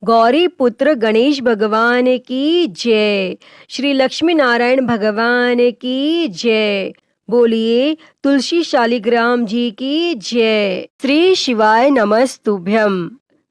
गौरी पुत्र गणेश भगवान की जय। श्री लक्ष्मी नारायण भगवान की जय। बोलिए तुलसी शालिग्राम जी की जय। श्री शिवाय नमस्तुभ्यम।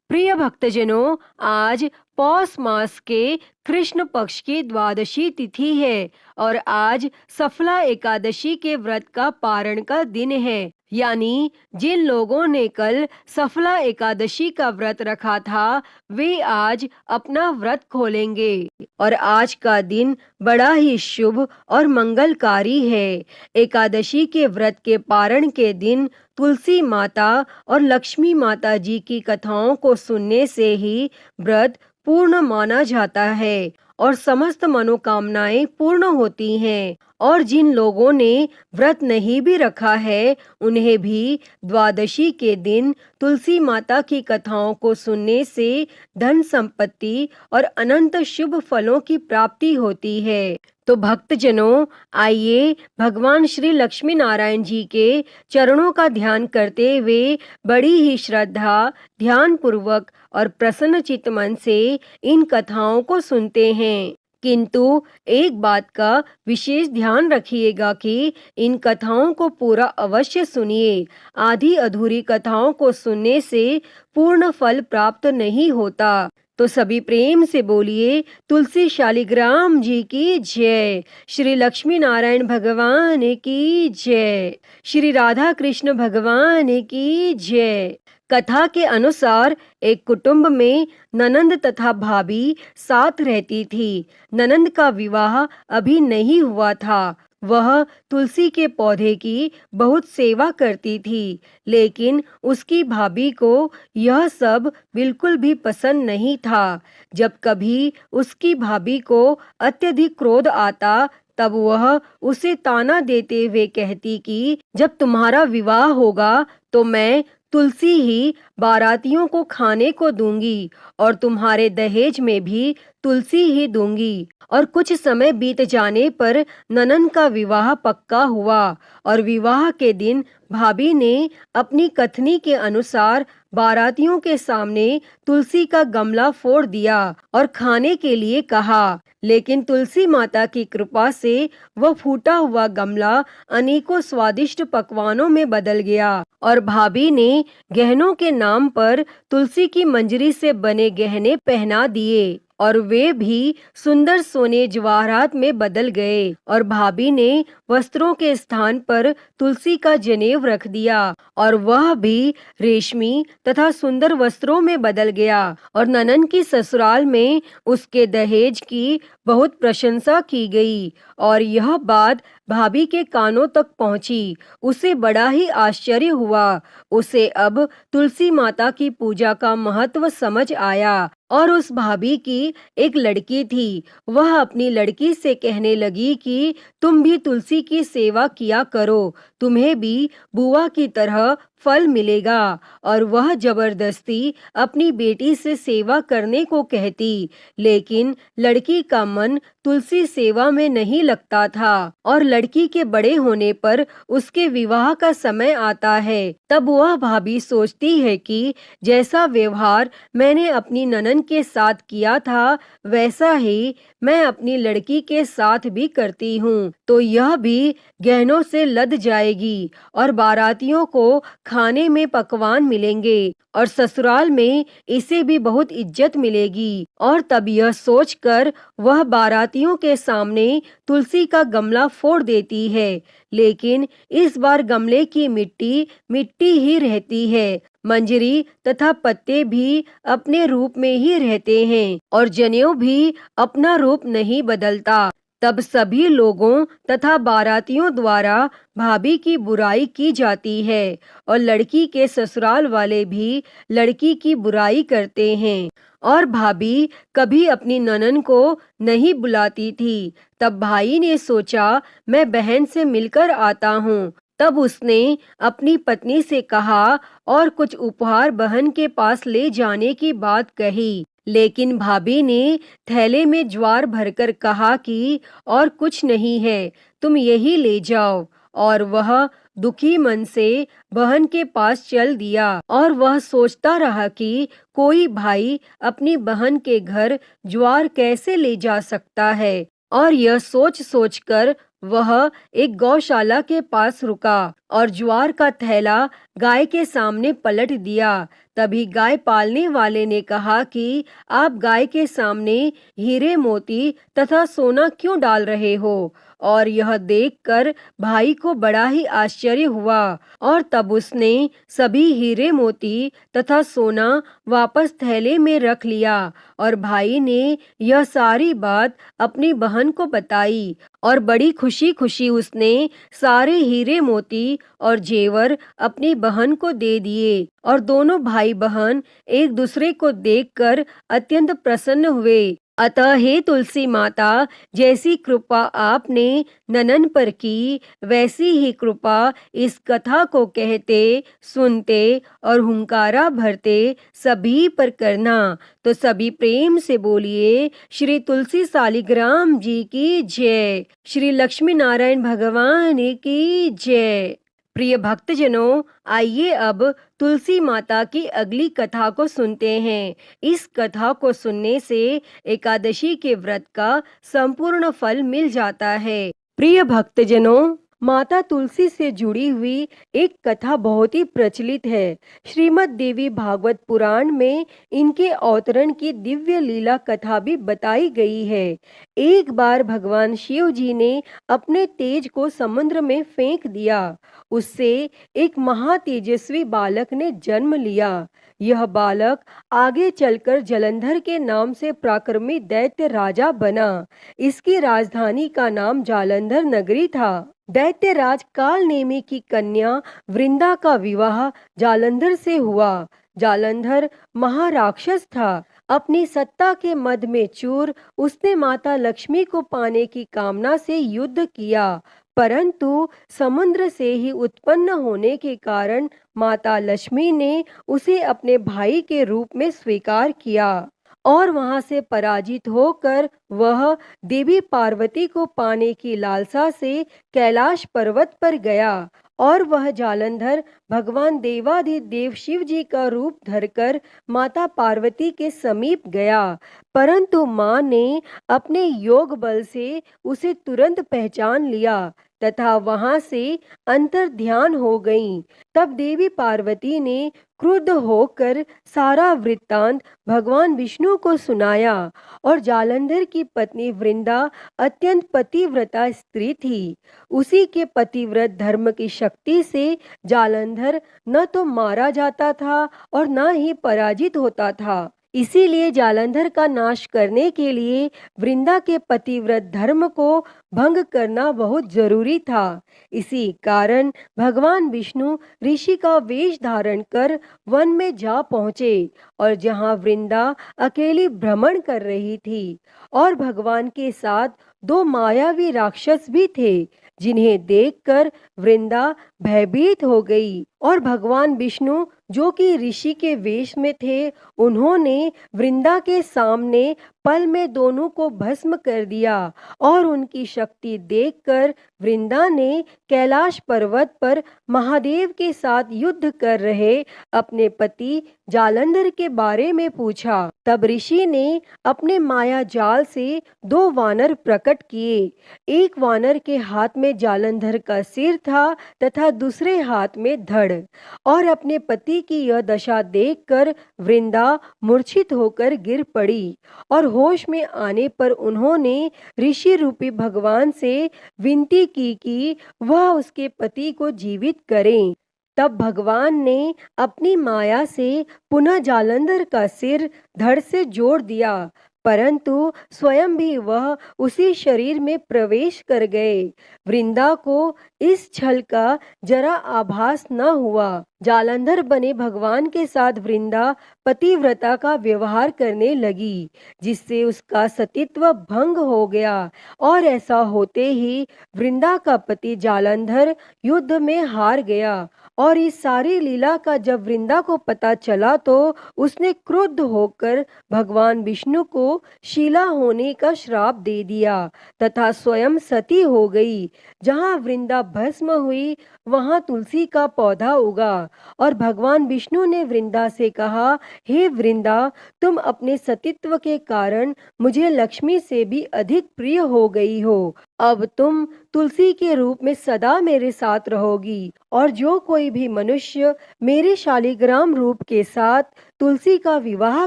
प्रिय भक्तजनों, आज पौष मास के कृष्ण पक्ष की द्वादशी तिथि है और आज सफला एकादशी के व्रत का पारण का दिन है। यानी जिन लोगों ने कल सफला एकादशी का व्रत रखा था वे आज अपना व्रत खोलेंगे और आज का दिन बड़ा ही शुभ और मंगलकारी है। एकादशी के व्रत के पारण के दिन तुलसी माता और लक्ष्मी माता जी की कथाओं को सुनने से ही व्रत पूर्ण माना जाता है और समस्त मनोकामनाएं पूर्ण होती हैं। और जिन लोगों ने व्रत नहीं भी रखा है उन्हें भी द्वादशी के दिन तुलसी माता की कथाओं को सुनने से धन संपत्ति और अनंत शुभ फलों की प्राप्ति होती है। तो भक्तजनों, आइए भगवान श्री लक्ष्मी नारायण जी के चरणों का ध्यान करते हुए बड़ी ही श्रद्धा, ध्यान पूर्वक और प्रसन्न चित्त मन से इन कथाओं को सुनते हैं। किंतु एक बात का विशेष ध्यान रखिएगा कि इन कथाओं को पूरा अवश्य सुनिए। आधी अधूरी कथाओं को सुनने से पूर्ण फल प्राप्त नहीं होता। तो सभी प्रेम से बोलिए तुलसी शालिग्राम जी की जय। श्री लक्ष्मी नारायण भगवान की जय। श्री राधा कृष्ण भगवान की जय। कथा के अनुसार एक कुटुंब में ननंद तथा भाभी साथ रहती थी। ननंद का विवाह अभी नहीं हुआ था। वह तुलसी के पौधे की बहुत सेवा करती थी, लेकिन उसकी भाभी को यह सब बिल्कुल भी पसंद नहीं था। जब कभी उसकी भाभी को अत्यधिक क्रोध आता तब वह उसे ताना देते हुए कहती कि जब तुम्हारा विवाह होगा तो मैं तुलसी ही बारातियों को खाने को दूंगी और तुम्हारे दहेज में भी तुलसी ही दूंगी। और कुछ समय बीत जाने पर ननंद का विवाह पक्का हुआ और विवाह के दिन भाभी ने अपनी कथनी के अनुसार बारातियों के सामने तुलसी का गमला फोड़ दिया और खाने के लिए कहा। लेकिन तुलसी माता की कृपा से वह फूटा हुआ गमला अनेकों स्वादिष्ट पकवानों में बदल गया और भाभी ने गहनों के नाम पर तुलसी की मंजरी से बने गहने पहना दिए और वे भी सुंदर सोने जवाहरात में बदल गए। और भाभी ने वस्त्रों के स्थान पर तुलसी का जनेऊ रख दिया और वह भी रेशमी तथा सुंदर वस्त्रों में बदल गया। और ननंद की ससुराल में उसके दहेज की बहुत प्रशंसा की गई और यह बात भाभी के कानों तक पहुंची। उसे बड़ा ही आश्चर्य हुआ। उसे अब तुलसी माता की पूजा का महत्व समझ आया और उस भाभी की एक लड़की थी। वह अपनी लड़की से कहने लगी कि तुम भी तुलसी की सेवा किया करो, तुम्हें भी बुआ की तरह फल मिलेगा। और वह जबरदस्ती अपनी बेटी से सेवा करने को कहती, लेकिन लड़की का मन तुलसी सेवा में नहीं लगता था। और लड़की के बड़े होने पर उसके विवाह का समय आता है, तब वह भाभी सोचती है कि जैसा व्यवहार मैंने अपनी ननद के साथ किया था वैसा ही मैं अपनी लड़की के साथ भी करती हूँ, तो यह भी गहनों से लद जाएगी और बारातियों को खाने में पकवान मिलेंगे और ससुराल में इसे भी बहुत इज्जत मिलेगी। और तब यह सोचकर वह बारातियों के सामने तुलसी का गमला फोड़ देती है, लेकिन इस बार गमले की मिट्टी मिट्टी ही रहती है। मंजरी तथा पत्ते भी अपने रूप में ही रहते हैं और जनेऊ भी अपना रूप नहीं बदलता। तब सभी लोगों तथा बारातियों द्वारा भाभी की बुराई की जाती है और लड़की के ससुराल वाले भी लड़की की बुराई करते हैं। और भाभी कभी अपनी ननद को नहीं बुलाती थी। तब भाई ने सोचा मैं बहन से मिलकर आता हूँ। तब उसने अपनी पत्नी से कहा और कुछ उपहार बहन के पास ले जाने की बात कही, लेकिन भाभी ने थैले में ज्वार भरकर कहा कि और कुछ नहीं है, तुम यही ले जाओ। और वह दुखी मन से बहन के पास चल दिया और वह सोचता रहा कि कोई भाई अपनी बहन के घर ज्वार कैसे ले जा सकता है। और यह सोच सोचकर वह एक गौशाला के पास रुका और ज्वार का थैला गाय के सामने पलट दिया। तभी गाय पालने वाले ने कहा कि आप गाय के सामने हीरे मोती तथा सोना क्यों डाल रहे हो? और यह देखकर भाई को बड़ा ही आश्चर्य हुआ और तब उसने सभी हीरे मोती तथा सोना वापस थैले में रख लिया। और भाई ने यह सारी बात अपनी बहन को बताई और बड़ी खुशी खुशी उसने सारे हीरे मोती और जेवर अपनी बहन को दे दिए और दोनों भाई बहन एक दूसरे को देखकर अत्यंत प्रसन्न हुए। अतः हे तुलसी माता, जैसी कृपा आपने ननन पर की, वैसी ही कृपा इस कथा को कहते, सुनते और हुंकारा भरते सभी पर करना। तो सभी प्रेम से बोलिए श्री तुलसी शालिग्राम जी की जय, श्री लक्ष्मी नारायण भगवान की जय। प्रिय भक्तजनों, आइए अब तुलसी माता की अगली कथा को सुनते हैं। इस कथा को सुनने से एकादशी के व्रत का संपूर्ण फल मिल जाता है। प्रिय भक्तजनों, माता तुलसी से जुड़ी हुई एक कथा बहुत ही प्रचलित है। श्रीमद् देवी भागवत पुराण में इनके अवतरण की दिव्य लीला कथा भी बताई गई है। एक बार भगवान शिव जी ने अपने तेज को समुद्र में फेंक दिया। उससे एक महातेजस्वी बालक ने जन्म लिया। यह बालक आगे चलकर जलंधर के नाम से पराक्रमी दैत्य राजा बना। इसकी राजधानी का नाम जालंधर नगरी था। दैत्यराज कालनेमी की कन्या वृंदा का विवाह जालंधर से हुआ। जालंधर महाराक्षस था। अपनी सत्ता के मद में चूर उसने माता लक्ष्मी को पाने की कामना से युद्ध किया, परंतु समुद्र से ही उत्पन्न होने के कारण माता लक्ष्मी ने उसे अपने भाई के रूप में स्वीकार किया और वहां से पराजित होकर वह देवी पार्वती को पाने की लालसा से कैलाश पर्वत पर गया और वह जालंधर भगवान देवाधिदेव शिव जी का रूप धरकर माता पार्वती के समीप गया, परंतु मां ने अपने योग बल से उसे तुरंत पहचान लिया तथा वहां से अंतर ध्यान हो गईं। तब देवी पार्वती ने क्रुद्ध होकर सारा वृत्तांत भगवान विष्णु को सुनाया और जालंधर की पत्नी वृंदा अत्यंत पतिव्रता स्त्री थी। उसी के पतिव्रत धर्म की शक्ति से जालंधर न तो मारा जाता था और न ही पराजित होता था। इसीलिए जालंधर का नाश करने के लिए वृंदा के पतिव्रत धर्म को भंग करना बहुत जरूरी था। इसी कारण भगवान विष्णु ऋषि का वेश धारण कर वन में जा पहुंचे और जहां वृंदा अकेली भ्रमण कर रही थी और भगवान के साथ दो मायावी राक्षस भी थे, जिन्हें देखकर वृंदा भयभीत हो गई और भगवान विष्णु जो कि ऋषि के वेश में थे, उन्होंने वृंदा के सामने पल में दोनों को भस्म कर दिया और उनकी शक्ति देखकर वृंदा ने कैलाश पर्वत पर महादेव के साथ युद्ध कर रहे अपने पति जालंधर के बारे में पूछा। तब ऋषि ने अपने माया जाल से दो वानर प्रकट किए। एक वानर के हाथ में जालंधर का सिर था तथा दूसरे हाथ में धड़, और अपने पति की यह दशा देखकर वृंदा मूर्छित होकर गिर पड़ी और होश में आने पर उन्होंने ऋषि रूपी भगवान से विनती की कि वह उसके पति को जीवित करें। तब भगवान ने अपनी माया से पुनः जालंधर का सिर धड़ से जोड़ दिया, परंतु स्वयं भी वह उसी शरीर में प्रवेश कर गए। वृंदा को इस छल का जरा आभास न हुआ। जालंधर बने भगवान के साथ वृंदा पतिव्रता का व्यवहार करने लगी, जिससे उसका सतीत्व भंग हो गया और ऐसा होते ही वृंदा का पति जालंधर युद्ध में हार गया और इस सारी लीला का जब वृंदा को पता चला तो उसने क्रुद्ध होकर भगवान विष्णु को शीला होने का श्राप दे दिया तथा स्वयं सती हो गई। जहाँ वृंदा भस्म हुई वहाँ तुलसी का पौधा उगा और भगवान विष्णु ने वृंदा से कहा, हे वृंदा, तुम अपने सतीत्व के कारण मुझे लक्ष्मी से भी अधिक प्रिय हो गई हो। अब तुम तुलसी के रूप में सदा मेरे साथ रहोगी और जो कोई भी मनुष्य मेरे शालिग्राम रूप के साथ तुलसी का विवाह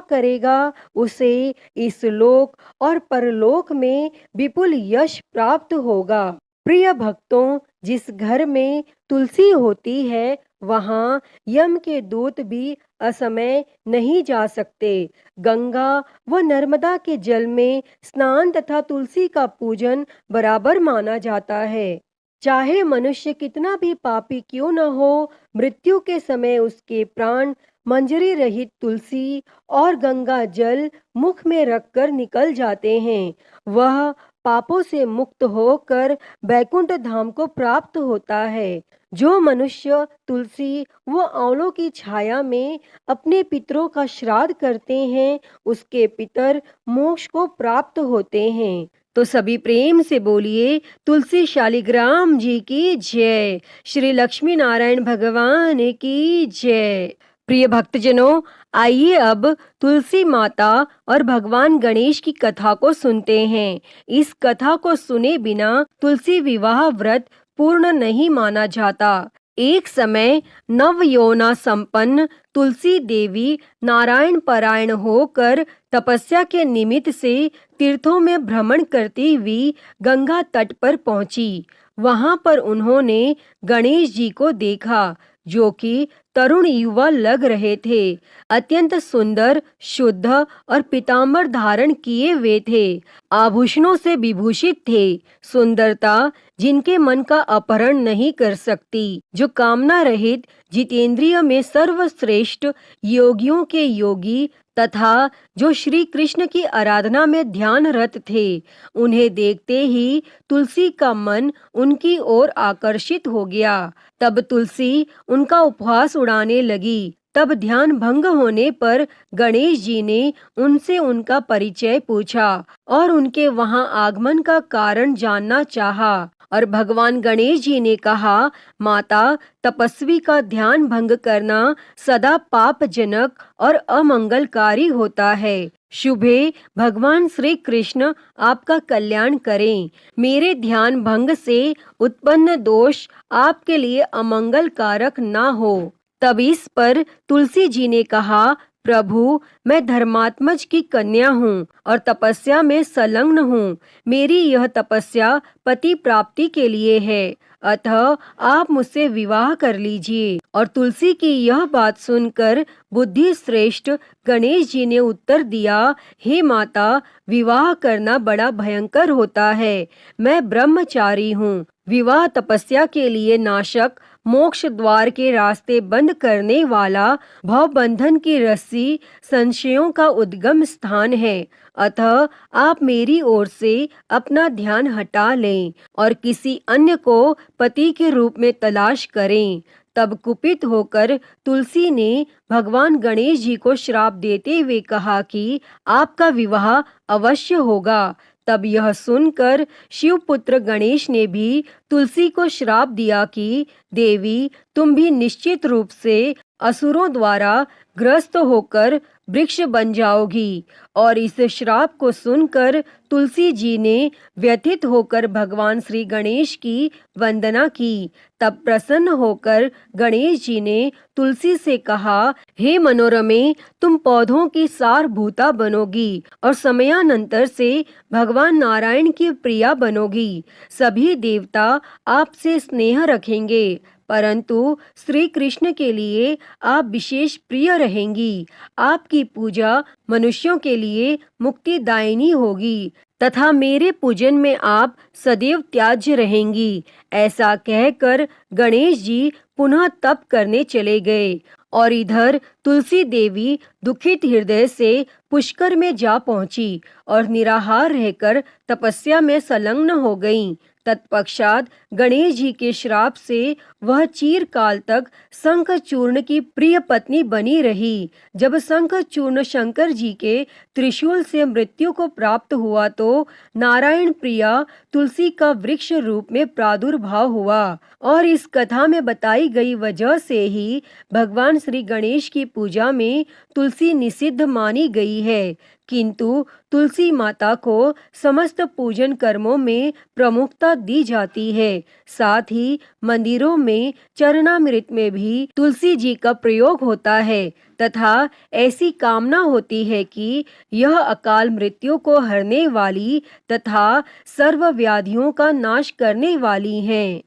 करेगा उसे इस लोक और परलोक में विपुल यश प्राप्त होगा। प्रिय भक्तों, जिस घर में तुलसी होती है वहाँ यम के दूत भी असमय नहीं जा सकते। गंगा व नर्मदा के जल में स्नान तथा तुलसी का पूजन बराबर माना जाता है। चाहे मनुष्य कितना भी पापी क्यों न हो, मृत्यु के समय उसके प्राण मंजरी रहित तुलसी और गंगा जल मुख में रखकर निकल जाते हैं। वह पापों से मुक्त होकर बैकुंठ धाम को प्राप्त होता है। जो मनुष्य तुलसी व आंवलों की छाया में अपने पितरों का श्राद्ध करते हैं उसके पितर मोक्ष को प्राप्त होते हैं। तो सभी प्रेम से बोलिए तुलसी शालिग्राम जी की जय, श्री लक्ष्मी नारायण भगवान की जय। प्रिय भक्तजनों, आइए अब तुलसी माता और भगवान गणेश की कथा को सुनते हैं। इस कथा को सुने बिना तुलसी विवाह व्रत पूर्ण नहीं माना जाता। एक समय नव यौना संपन्न तुलसी देवी नारायण परायण होकर तपस्या के निमित्त से तीर्थों में भ्रमण करती हुई गंगा तट पर पहुंची। वहां पर उन्होंने गणेश जी को देखा जो कि तरुण युवा लग रहे थे। अत्यंत सुंदर, शुद्ध और पीतांबर धारण किए हुए थे। आभूषणों से विभूषित थे। सुंदरता जिनके मन का अपहरण नहीं कर सकती, जो कामना रहित, जितेंद्रिय में सर्वश्रेष्ठ, योगियों के योगी तथा जो श्री कृष्ण की आराधना में ध्यानरत थे। उन्हें देखते ही तुलसी का मन उनकी ओर आकर्षित हो गया। तब तुलसी उनका उपहास उड़ाने लगी। तब ध्यान भंग होने पर गणेश जी ने उनसे उनका परिचय पूछा और उनके वहां आगमन का कारण जानना चाहा। और भगवान गणेश जी ने कहा, माता, तपस्वी का ध्यान भंग करना सदा पापजनक और अमंगलकारी होता है। शुभे भगवान श्री कृष्ण आपका कल्याण करें। मेरे ध्यान भंग से उत्पन्न दोष आपके लिए अमंगल कारक ना हो। तब इस पर तुलसी जी ने कहा, प्रभु, मैं धर्मात्मज की कन्या हूँ और तपस्या में संलग्न हूँ। मेरी यह तपस्या पति प्राप्ति के लिए है, अतः आप मुझसे विवाह कर लीजिए। और तुलसी की यह बात सुनकर बुद्धि श्रेष्ठ गणेश जी ने उत्तर दिया, हे माता, विवाह करना बड़ा भयंकर होता है। मैं ब्रह्मचारी हूँ। विवाह तपस्या के लिए नाशक, मोक्ष द्वार के रास्ते बंद करने वाला, भव बंधन की रस्सी, संशयों का उद्गम स्थान है। अतः आप मेरी ओर से अपना ध्यान हटा लें और किसी अन्य को पति के रूप में तलाश करें। तब कुपित होकर तुलसी ने भगवान गणेश जी को श्राप देते हुए कहा कि आपका विवाह अवश्य होगा। तब यह सुनकर शिवपुत्र गणेश ने भी तुलसी को श्राप दिया कि देवी, तुम भी निश्चित रूप से असुरों द्वारा ग्रस्त होकर वृक्ष बन जाओगी। और इस श्राप को सुनकर तुलसी जी ने व्यथित होकर भगवान श्री गणेश की वंदना की। तब प्रसन्न होकर गणेश जी ने तुलसी से कहा, हे मनोरमे, तुम पौधों की सारभूता बनोगी और समयानंतर से भगवान नारायण की प्रिया बनोगी। सभी देवता आपसे स्नेह रखेंगे, परंतु श्री कृष्ण के लिए आप विशेष प्रिय रहेंगी। आपकी पूजा मनुष्यों के लिए मुक्तिदायिनी होगी तथा मेरे पूजन में आप सदैव त्याज्य रहेंगी। ऐसा कहकर गणेश जी पुनः तप करने चले गए। और इधर तुलसी देवी दुखित हृदय से पुष्कर में जा पहुंची और निराहार रहकर तपस्या में संलग्न हो गईं। तत्पश्चात गणेश जी के श्राप से वह चिरकाल तक शंखचूर्ण की प्रिय पत्नी बनी रही। जब शंखचूर्ण शंकर जी के त्रिशूल से मृत्यु को प्राप्त हुआ तो नारायण प्रिया तुलसी का वृक्ष रूप में प्रादुर्भाव हुआ और इस कथा में बताई गई वजह से ही भगवान श्री गणेश की पूजा में तुलसी निषिद्ध मानी गई है। किंतु तुलसी माता को समस्त पूजन कर्मों में प्रमुखता दी जाती है। साथ ही मंदिरों में चरणामृत में भी तुलसी जी का प्रयोग होता है तथा ऐसी कामना होती है कि यह अकाल मृत्यु को हरने वाली तथा सर्व व्याधियों का नाश करने वाली हैं।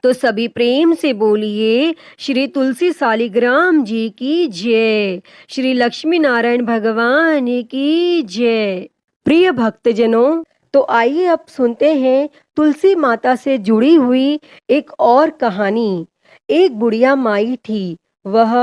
तो सभी प्रेम से बोलिए श्री तुलसी शालिग्राम जी की जय, श्री लक्ष्मी नारायण भगवान की जय। प्रिय भक्तजनों, तो आइए अब सुनते हैं तुलसी माता से जुड़ी हुई एक और कहानी। एक बुढ़िया माई थी। वह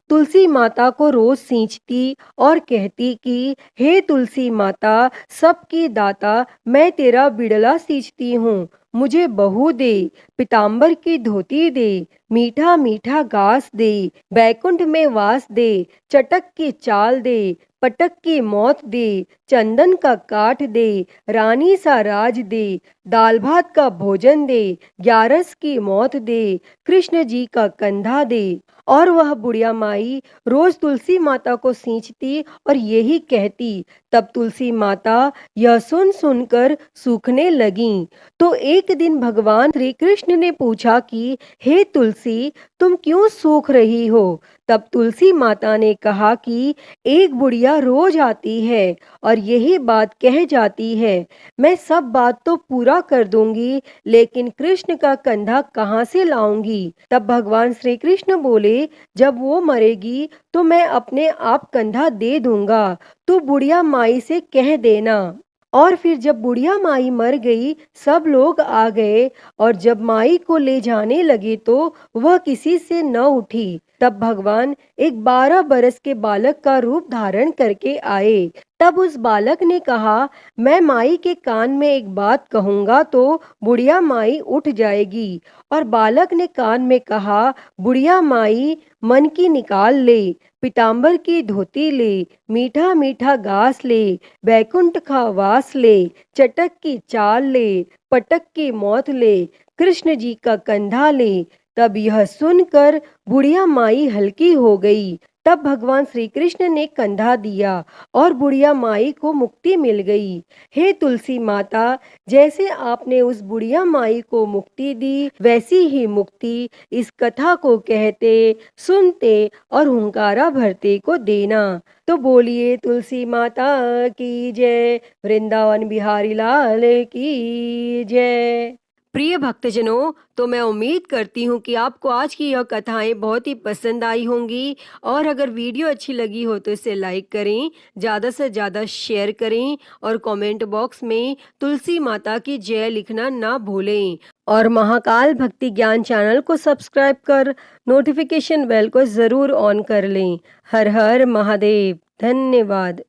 तुलसी माता को रोज सींचती और कहती कि हे तुलसी माता, सबकी दाता, मैं तेरा बिड़ला सींचती हूँ, मुझे बहू दे, पीताम्बर की धोती दे, मीठा मीठा घास दे, बैकुंठ में वास दे, चटक की चाल दे, पटक की मौत दे, चंदन का काठ दे, रानी सा राज दे, दाल भात का भोजन दे, 11 की मौत दे, कृष्ण जी का कंधा दे। और वह बुढ़िया माई रोज तुलसी माता को सींचती और यही कहती। तब तुलसी माता यह सुन सुनकर सूखने लगीं। तो एक दिन भगवान श्री कृष्ण ने पूछा कि हे तुलसी, तुम क्यों सूख रही हो? तब तुलसी माता ने कहा कि एक बुढ़िया रोज आती है और यही बात कह जाती है, मैं सब बात तो पूरा कर दूंगी, लेकिन कृष्ण का कंधा कहाँ से लाऊंगी? तब भगवान श्री कृष्ण बोले, जब वो मरेगी तो मैं अपने आप कंधा दे दूंगा, तू बुढ़िया माई से कह देना। और फिर जब बुढ़िया माई मर गई, सब लोग आ गए और जब माई को ले जाने लगे तो वह किसी से न उठी। तब भगवान एक 12 बरस के बालक का रूप धारण करके आए। तब उस बालक ने कहा, मैं माई के कान में एक बात कहूंगा तो बुढ़िया माई उठ जाएगी। और बालक ने कान में कहा, बुढ़िया माई मन की निकाल ले, पीताम्बर की धोती ले, मीठा मीठा घास ले, बैकुंठ का वास ले, चटक की चाल ले, पटक की मौत ले, कृष्ण जी का कंधा ले। तब यह सुनकर बुढ़िया माई हल्की हो गई। तब भगवान श्री कृष्ण ने कंधा दिया और बुढ़िया माई को मुक्ति मिल गई। हे तुलसी माता, जैसे आपने उस बुढ़िया माई को मुक्ति दी, वैसी ही मुक्ति इस कथा को कहते, सुनते और हुंकारा भरते को देना। तो बोलिए तुलसी माता की जय, वृंदावन बिहारी लाल की जय। प्रिय भक्तजनों, तो मैं उम्मीद करती हूँ कि आपको आज की यह कथाएं बहुत ही पसंद आई होंगी और अगर वीडियो अच्छी लगी हो तो इसे लाइक करें, ज़्यादा से ज़्यादा शेयर करें और कमेंट बॉक्स में तुलसी माता की जय लिखना ना भूलें। और महाकाल भक्ति ज्ञान चैनल को सब्सक्राइब कर नोटिफिकेशन बेल को ज़रूर ऑन कर लें। हर हर महादेव। धन्यवाद।